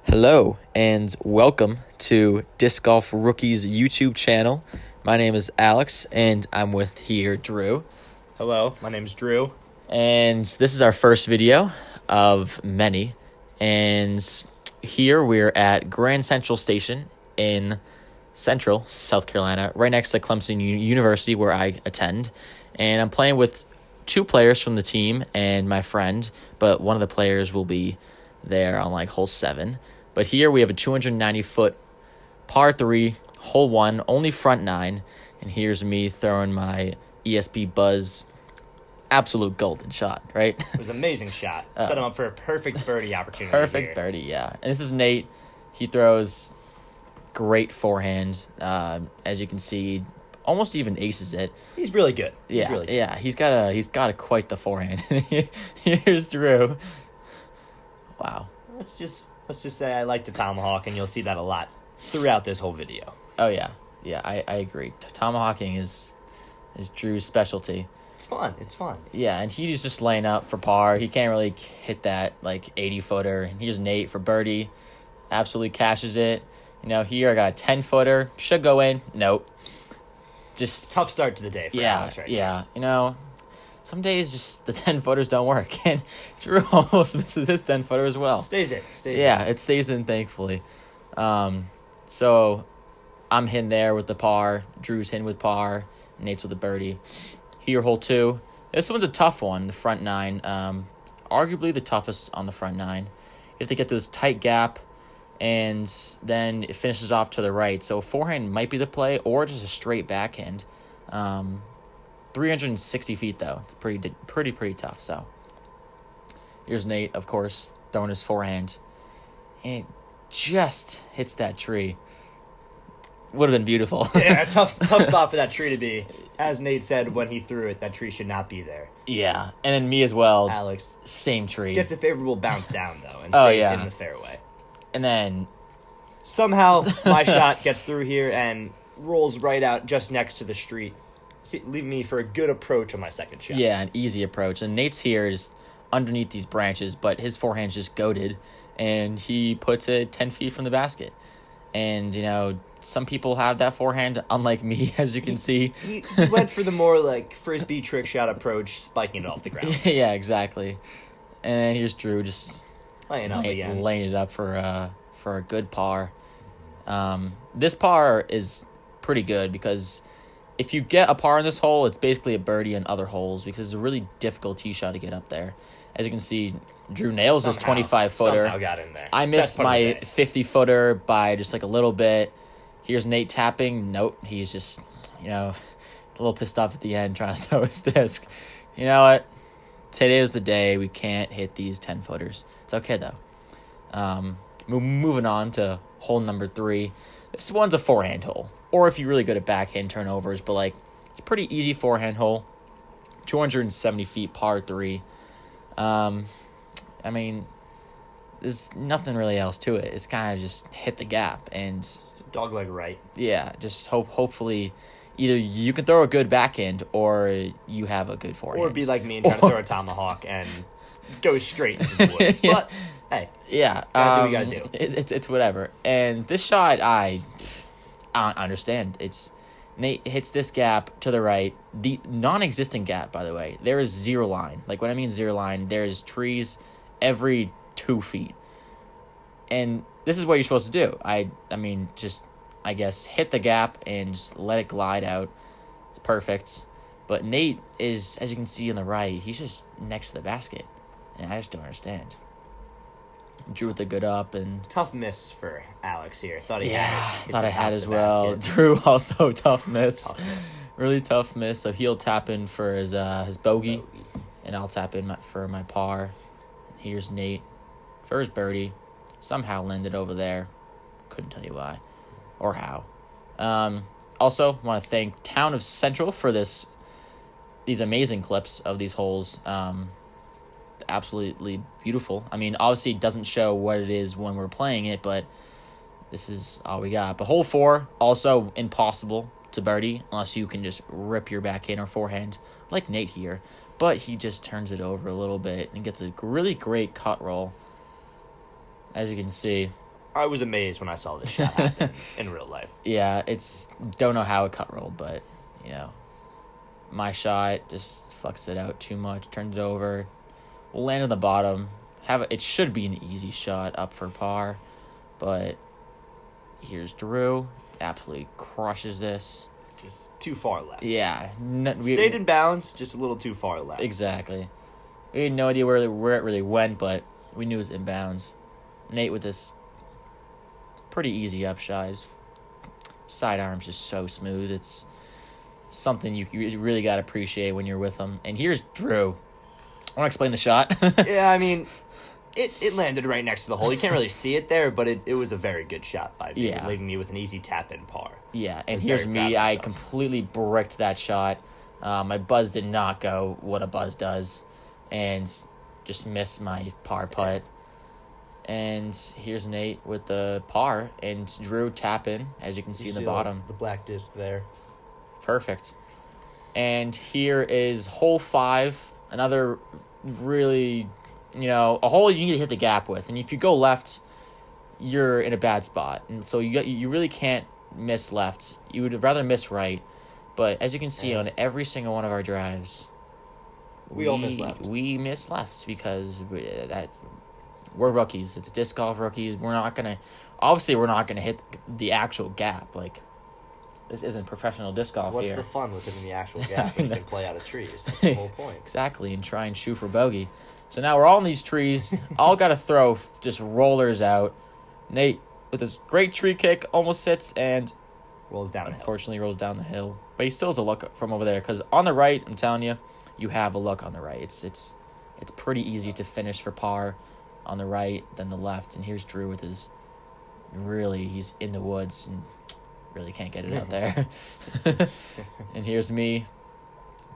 Hello and welcome to Disc Golf Rookies YouTube channel. My name is Alex and I'm with here Drew. Hello, my name's Drew. And this is our first video of many. And here we're at Grand Central Station in Central, South Carolina, right next to Clemson University where I attend. And I'm playing with two players from the team and my friend, but one of the players will be there on like hole 7. But here we have a 290-foot par 3, hole 1, only front 9. And here's me throwing my ESP Buzz absolute golden shot, right? It was an amazing shot. Set him up for a perfect birdie opportunity. Perfect birdie, yeah. And this is Nate. He throws great forehand. As you can see, almost even aces it. He's really good. Yeah, he's got a quite the forehand. Here's Drew. Wow. Let's just say I like to tomahawk, and you'll see that a lot throughout this whole video. Oh yeah, I agree. Tomahawking is Drew's specialty. It's fun. Yeah, and he's just laying up for par. He can't really hit that like 80-footer. And here's Nate for birdie. Absolutely cashes it. You know, here I got a 10-footer. Should go in. Nope. Just tough start to the day for Alex right now. You know, some days just the 10-footers don't work. And Drew almost misses his 10-footer as well. Stays in. It stays in, thankfully. So I'm hitting there with the par. Drew's hitting with par. Nate's with the birdie. Here, hole 2. This one's a tough one, the front 9. Arguably the toughest on the front 9. You have to get to this tight gap, and then it finishes off to the right. So forehand might be the play, or just a straight backhand. 360 feet, though. It's pretty tough. So here's Nate, of course, throwing his forehand. And it just hits that tree. Would have been beautiful. Yeah, tough spot for that tree to be. As Nate said when he threw it, that tree should not be there. Yeah, and then me as well. Alex. Same tree. Gets a favorable bounce down, though, and stays in the fairway. And then somehow my shot gets through here and rolls right out just next to the street, leaving me for a good approach on my second shot. Yeah, an easy approach. And Nate's here is underneath these branches, but his forehand's just goated, and he puts it 10 feet from the basket. And, you know, some people have that forehand, unlike me, as you can see. He went for the more, like, frisbee trick shot approach, spiking it off the ground. Yeah, exactly. And here's Drew just laying it up for a good par. This par is pretty good because if you get a par in this hole, it's basically a birdie in other holes because it's a really difficult tee shot to get up there. As you can see, Drew nails his 25-footer. Somehow got in there. I missed my 50-footer by just like a little bit. Here's Nate tapping. Nope, he's just, you know, a little pissed off at the end trying to throw his disc. You know what? Today is the day we can't hit these 10-footers. It's okay, though. Moving on to hole number 3. This one's a forehand hole. Or if you're really good at backhand turnovers, but, like, it's a pretty easy forehand hole. 270 feet, par 3. I mean, there's nothing really else to it. It's kind of just hit the gap and dogleg right. Yeah, just hopefully either you can throw a good backhand or you have a good forehand. Or be like me and try to throw a tomahawk and go straight into the woods. Yeah. But hey, yeah, gotta do what you gotta do. It's whatever. And this shot, I understand. Nate hits this gap to the right, the non-existent gap, by the way. There is zero line. Like, when I mean zero line, there's trees every 2 feet. And this is what you're supposed to do. I mean, just, I guess, hit the gap and just let it glide out. It's perfect. But Nate is, as you can see on the right, he's just next to the basket. And I just don't understand. Drew with the good up and tough miss for Alex here. Thought I had as well. Basket. Drew also tough miss. Tough miss. Really tough miss. So he'll tap in for his bogey, and I'll tap in for my par. Here's Nate for his birdie. Somehow landed over there. Couldn't tell you why or how. Also want to thank Town of Central for these amazing clips of these holes. Absolutely beautiful. I mean, obviously it doesn't show what it is when we're playing it, but this is all we got. But hole 4, also impossible to birdie unless you can just rip your backhand or forehand like Nate here. But he just turns it over a little bit and gets a really great cut roll. As you can see, I was amazed when I saw this shot happen in real life. Yeah, don't know how it cut rolled, but, my shot just fucks it out too much, turned it over. We'll land on the bottom. It should be an easy shot up for par, but here's Drew. Absolutely crushes this. Just too far left. Yeah. Stayed in bounds, just a little too far left. Exactly. We had no idea where it really went, but we knew it was inbounds. Nate with this pretty easy upshot. His sidearm's just so smooth. It's something you really got to appreciate when you're with him. And here's Drew. I want to explain the shot. Yeah, I mean, it landed right next to the hole. You can't really see it there, but it was a very good shot by me, leaving me with an easy tap-in par. Yeah, and here's me. I completely bricked that shot. My buzz did not go what a buzz does, and just missed my par putt. And here's Nate with the par, and Drew tap in, as you can see in the bottom. The black disc there. Perfect. And here is hole 5, another really, a hole you need to hit the gap with. And if you go left, you're in a bad spot. And so you really can't miss left. You would rather miss right. But as you can see on every single one of our drives, we all miss left. We miss left because we're rookies. It's disc golf rookies. We're not going to hit the actual gap. Like, this isn't professional disc golf. What's here. The fun with hitting the actual gap when you can play out of trees? That's the whole point. Exactly, and try and shoot for bogey. So now we're all in these trees. All got to throw just rollers out. Nate, with his great tree kick, almost sits and rolls down the hill. Unfortunately, rolls down the hill. But he still has a look from over there, because on the right, I'm telling you, you have a look on the right. It's pretty easy to finish for par on the right than the left. And here's Drew with he's in the woods and really can't get it out there. And here's me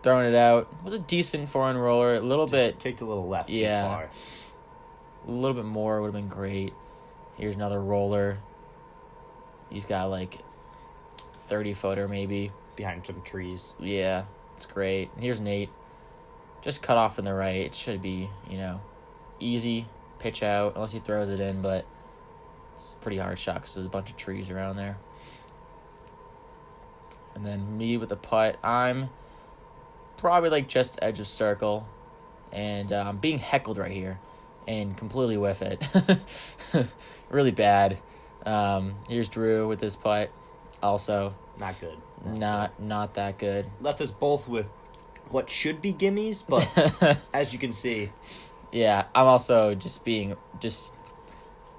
throwing it out. It was a decent forehand roller. A little bit kicked a little left too far. A little bit more would have been great. Here's another roller. He's got like 30-footer maybe. Behind some trees. Yeah, it's great. And here's Nate. Just cut off in the right. It should be, easy pitch out unless he throws it in, but it's a pretty hard shot because there's a bunch of trees around there. And then me with the putt. I'm probably like just edge of circle, and I'm being heckled right here and completely whiff it. Really bad. Here's Drew with his putt. Also not good. Not that good. Left us both with what should be gimmies, but as you can see. Yeah, I'm also just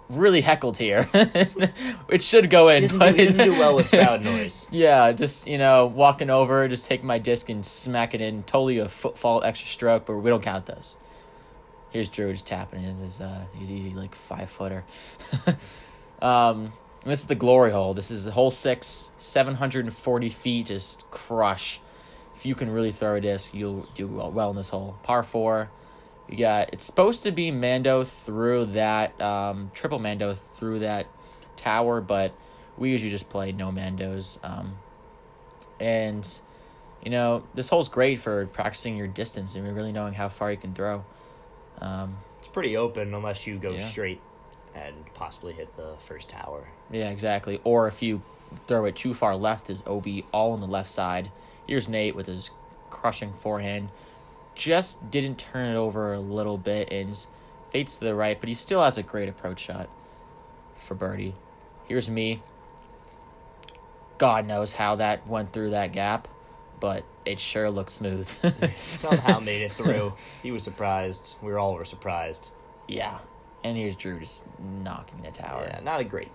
really heckled here. It should go in. He doesn't do well with crowd noise. Yeah, just, walking over, just taking my disc and smack it in. Totally a footfall extra stroke, but we don't count those. Here's Drew just tapping his easy, like, 5-footer. This is the glory hole. This is the hole 6, 740 feet, just crush. If you can really throw a disc, you'll do well in this hole. Par 4. It's supposed to be Mando through that, triple Mando through that tower, but we usually just play no Mandos. And, this hole's great for practicing your distance and really knowing how far you can throw. It's pretty open unless you go straight and possibly hit the first tower. Yeah, exactly. Or if you throw it too far left, there's OB all on the left side. Here's Nate with his crushing forehand. Just didn't turn it over a little bit and fades to the right, but he still has a great approach shot for birdie. Here's me. God knows how that went through that gap, but it sure looked smooth. Somehow made it through. He was surprised. We all were surprised. Yeah. And here's Drew just knocking the tower. Yeah, not a great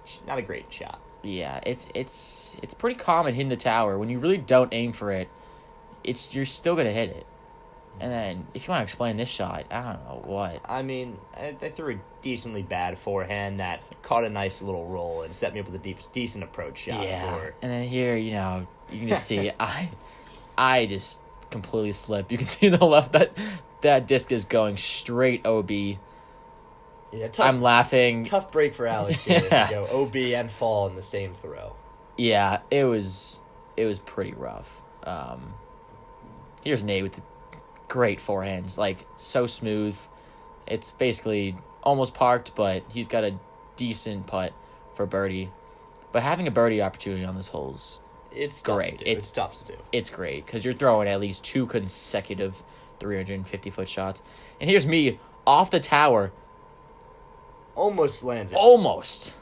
shot. Yeah, it's pretty common hitting the tower. When you really don't aim for it, you're still gonna hit it. And then, if you want to explain this shot, I don't know what. I mean, I threw a decently bad forehand that caught a nice little roll and set me up with a decent approach shot. Yeah, and then here, you can just see, I just completely slipped. You can see the left, that disc is going straight OB. Yeah, tough, I'm laughing. Tough break for Alex here. Yeah. Go OB and fall in the same throw. Yeah, it was pretty rough. Here's Nate with the great forehands, like so smooth. It's basically almost parked, but he's got a decent putt for birdie. But having a birdie opportunity on this hole's It's tough great. to do. It's tough to do. It's great because you're throwing at least 2 consecutive 350-foot shots. And here's me off the tower. Almost lands it. Almost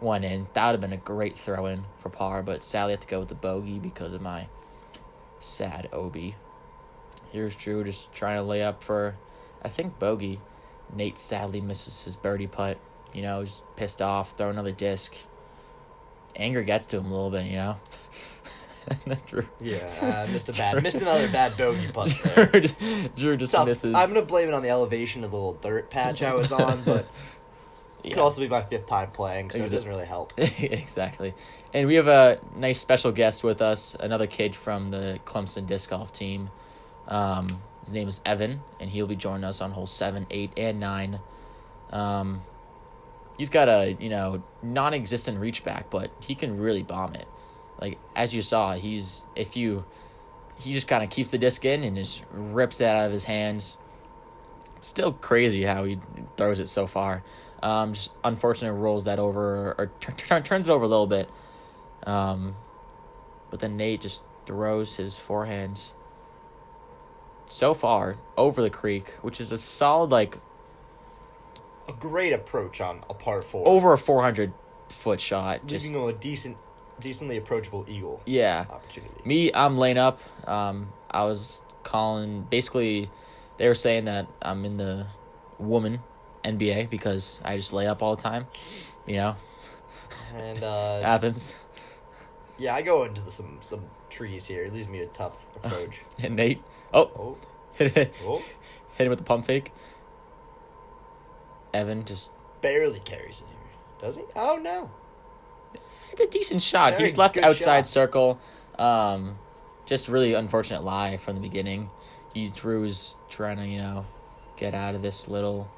went in. That would have been a great throw-in for par, but sadly I have to go with the bogey because of my sad OB. Here's Drew just trying to lay up for, I think, bogey. Nate sadly misses his birdie putt. He's pissed off, throw another disc. Anger gets to him a little bit, And then Drew. Yeah, missed another bad bogey putt there. Drew just Tough. misses. I'm gonna blame it on the elevation of the little dirt patch I was on, but it could also be my 5th time playing, so it doesn't really help. Exactly. And we have a nice special guest with us, another kid from the Clemson disc golf team. His name is Evan, and he'll be joining us on hole 7, 8, and 9. He's got a, non-existent reach back, but he can really bomb it. Like, as you saw, he just kind of keeps the disc in and just rips it out of his hands. Still crazy how he throws it so far. Just unfortunately rolls that over, or turns it over a little bit. But then Nate just throws his forehands so far over the creek, which is a solid, a great approach on a par 4. over a 400-foot shot. Leaving him a decently approachable eagle. Yeah. Opportunity. Me, I'm laying up. I was calling, basically, they were saying that I'm in the woman NBA because I just lay up all the time, And happens. Yeah, I go into some trees here. It leaves me a tough approach. And Nate, Oh. hit Oh. him with the pump fake. Evan just Barely carries it here. Does he? Oh, no. it's a decent shot. Very He's left good outside shot. circle. Just really unfortunate lie from the beginning. Drew's trying to, get out of this little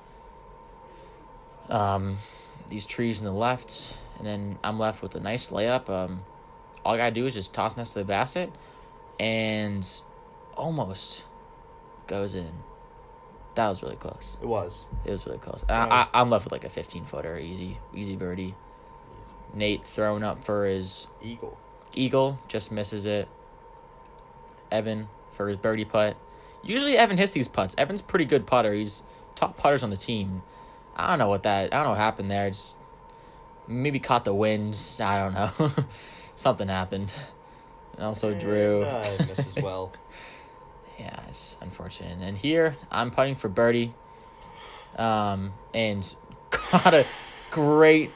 these trees in the left, and then I'm left with a nice layup. All I gotta do is just toss next to the basket, and almost goes in. That was really close. It was. It was really close. Nice. I'm left with like a 15-footer, easy birdie. Easy. Nate throwing up for his Eagle. just misses it. Evan for his birdie putt. Usually Evan hits these putts. Evan's a pretty good putter. He's top putters on the team. I don't know what happened there. Just maybe caught the wind. I don't know. Something happened. And also Drew. I miss as well. Yeah, it's unfortunate. And here, I'm putting for birdie. And got a great,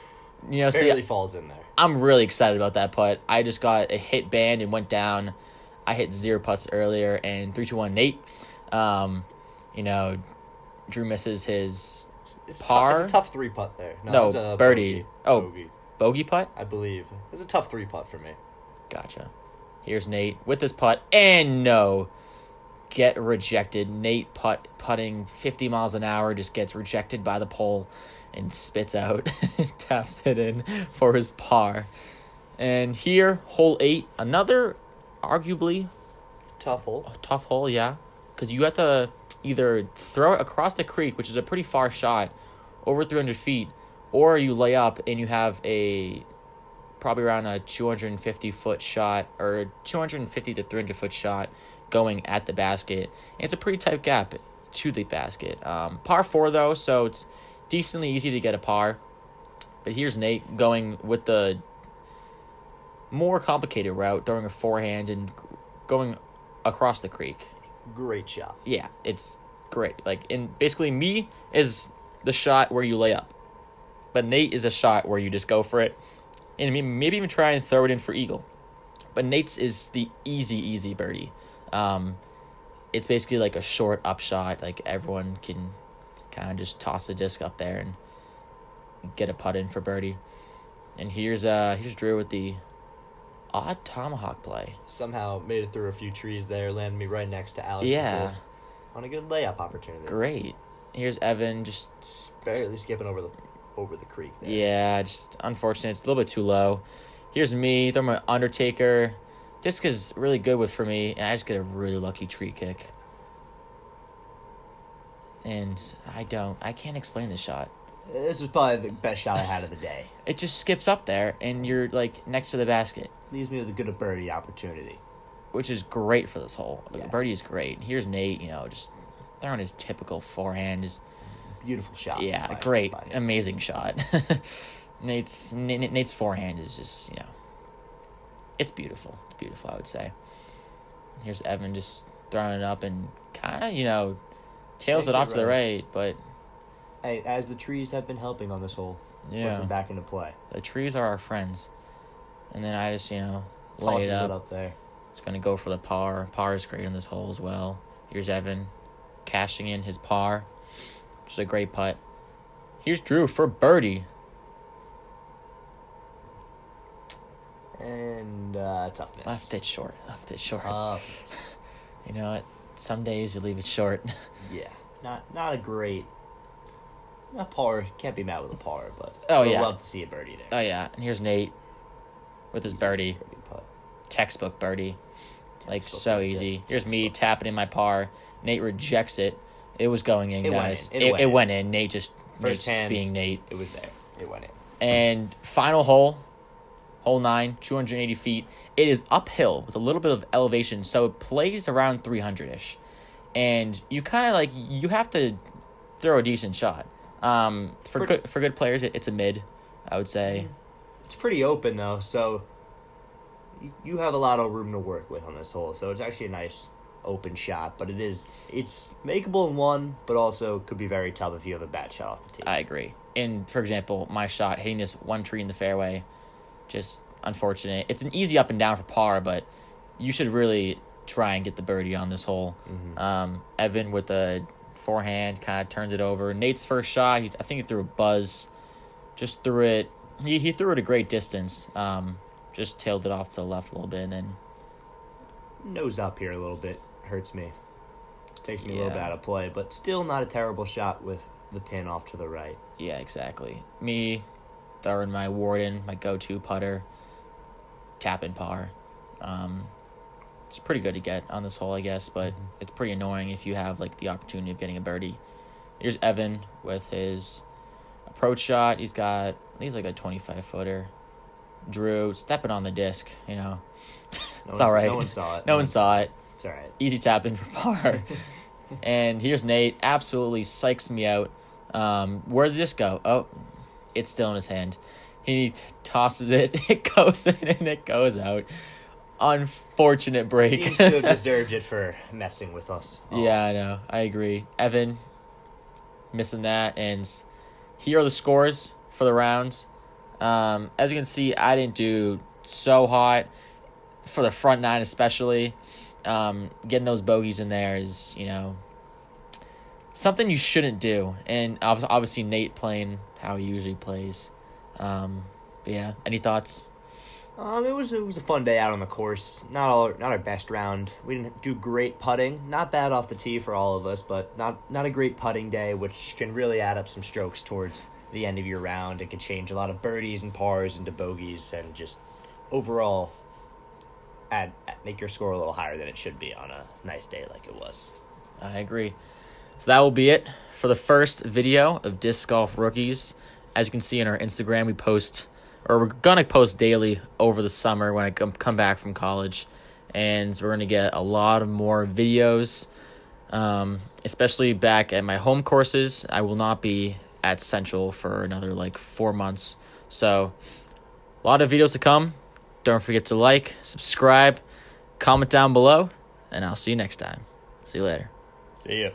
Barely falls in there. I'm really excited about that putt. I just got a hit band and went down. I hit 0 putts earlier, and 3, 2, 1, Nate. Drew misses his par. It's a tough 3 putt there. No, it's a birdie. Bogey, Bogey putt? I believe. It's a tough 3 putt for me. Gotcha. Here's Nate with his putt, and no. Get rejected. Nate putting 50 miles an hour just gets rejected by the pole and spits out. Taps it in for his par. And here, hole 8, another arguably Tough hole. a tough hole, yeah. Because you have to either throw it across the creek, which is a pretty far shot, over 300 feet, or you lay up and you have probably around a 250-foot shot, or 250 to 300-foot shot going at the basket. And it's a pretty tight gap to the basket. Par 4, though, so it's decently easy to get a par. But here's Nate going with the more complicated route, throwing a forehand and going across the creek. Great shot. Yeah, it's great. Basically, me is the shot where you lay up, but Nate is a shot where you just go for it, and maybe even try and throw it in for eagle. But Nate's is the easy birdie. It's basically like a short up shot. Like, everyone can kind of just toss the disc up there and get a putt in for birdie. And here's Drew with the odd tomahawk play. Somehow made it through a few trees there, landed me right next to Alex's disc on a good layup opportunity. Great. Here's Evan just barely skipping over the creek there. Yeah, just unfortunate. It's a little bit too low. Here's me, throw my Undertaker. Disc is really good for me, and I just get a really lucky tree kick. And I can't explain this shot. This was probably the best shot I had of the day. It just skips up there, and you're, like, next to the basket. Leaves me with a good birdie opportunity. Which is great for this hole. Yes. Birdie is great. Here's Nate, just throwing his typical forehand. Just, beautiful shot. yeah, great, amazing shot. Nate's forehand is just, it's beautiful. It's beautiful, I would say. Here's Evan just throwing it up and kind of, tails it off to the right, but... Hey, as the trees have been helping on this hole, puts them back into play. The trees are our friends. And then I just, lay Tosses it up. It up there. Just going to go for the par. Par is great on this hole as well. Here's Evan cashing in his par. Which is a great putt. Here's Drew for birdie. And tough miss. Left it short. Tough. You know what? Some days you leave it short. Yeah. Not a great... Not par. Can't be mad with a par, but I'd love to see a birdie there. Oh, yeah. And here's Nate with his birdie. Putt. Textbook birdie. So easy. Here's me tapping in my par. Nate rejects it. It was going in, guys. It went in. Nate just being Nate. It was there. It went in. And final hole, hole 9, 280 feet. It is uphill with a little bit of elevation, so it plays around 300-ish. And you kind of you have to throw a decent shot. For good players, it's a mid, I would say. It's pretty open though, so you have a lot of room to work with on this hole. So it's actually a nice open shot, but it's makeable in one, but also could be very tough if you have a bad shot off the tee. I agree. And for example, my shot hitting this one tree in the fairway, just unfortunate. It's an easy up and down for par, but you should really try and get the birdie on this hole. Mm-hmm. Evan with a forehand kind of turned it over. Nate's first shot, I think he threw a buzz. Just threw it. He threw it a great distance. Just tailed it off to the left a little bit, and then nose up here a little bit. Hurts me. Takes me a little bit out of play, but still not a terrible shot with the pin off to the right. Yeah, exactly. Me throwing my Warden, my go-to putter, tapping par. It's pretty good to get on this hole, I guess, but it's pretty annoying if you have the opportunity of getting a birdie. Here's Evan with his approach shot. He's like a 25-footer. Drew stepping on the disc, It's all right. No one saw it. No one saw it. It's all right. Easy tap in for par. And here's Nate. Absolutely psychs me out. Where did this go? Oh, it's still in his hand. He tosses it. It goes in and it goes out. Unfortunate break. Seems to have deserved it for messing with us. Yeah, I know. I agree. Evan missing that. And here are the scores for the rounds. As you can see, I didn't do so hot for the front 9 especially. Getting those bogeys in there is, something you shouldn't do. And obviously Nate playing how he usually plays. But yeah, any thoughts? It was a fun day out on the course. Not our best round. We didn't do great putting. Not bad off the tee for all of us, but not a great putting day, which can really add up some strokes towards the end of your round. It can change a lot of birdies and pars into bogeys, and just overall make your score a little higher than it should be on a nice day like it was. I agree. So that will be it for the first video of Disc Golf Rookies. As you can see on our Instagram, we're going to post daily over the summer when I come back from college. And we're going to get a lot of more videos, especially back at my home courses. I will not be at Central for another 4 months. So a lot of videos to come. Don't forget to subscribe, comment down below, and I'll see you next time. See you later. See ya.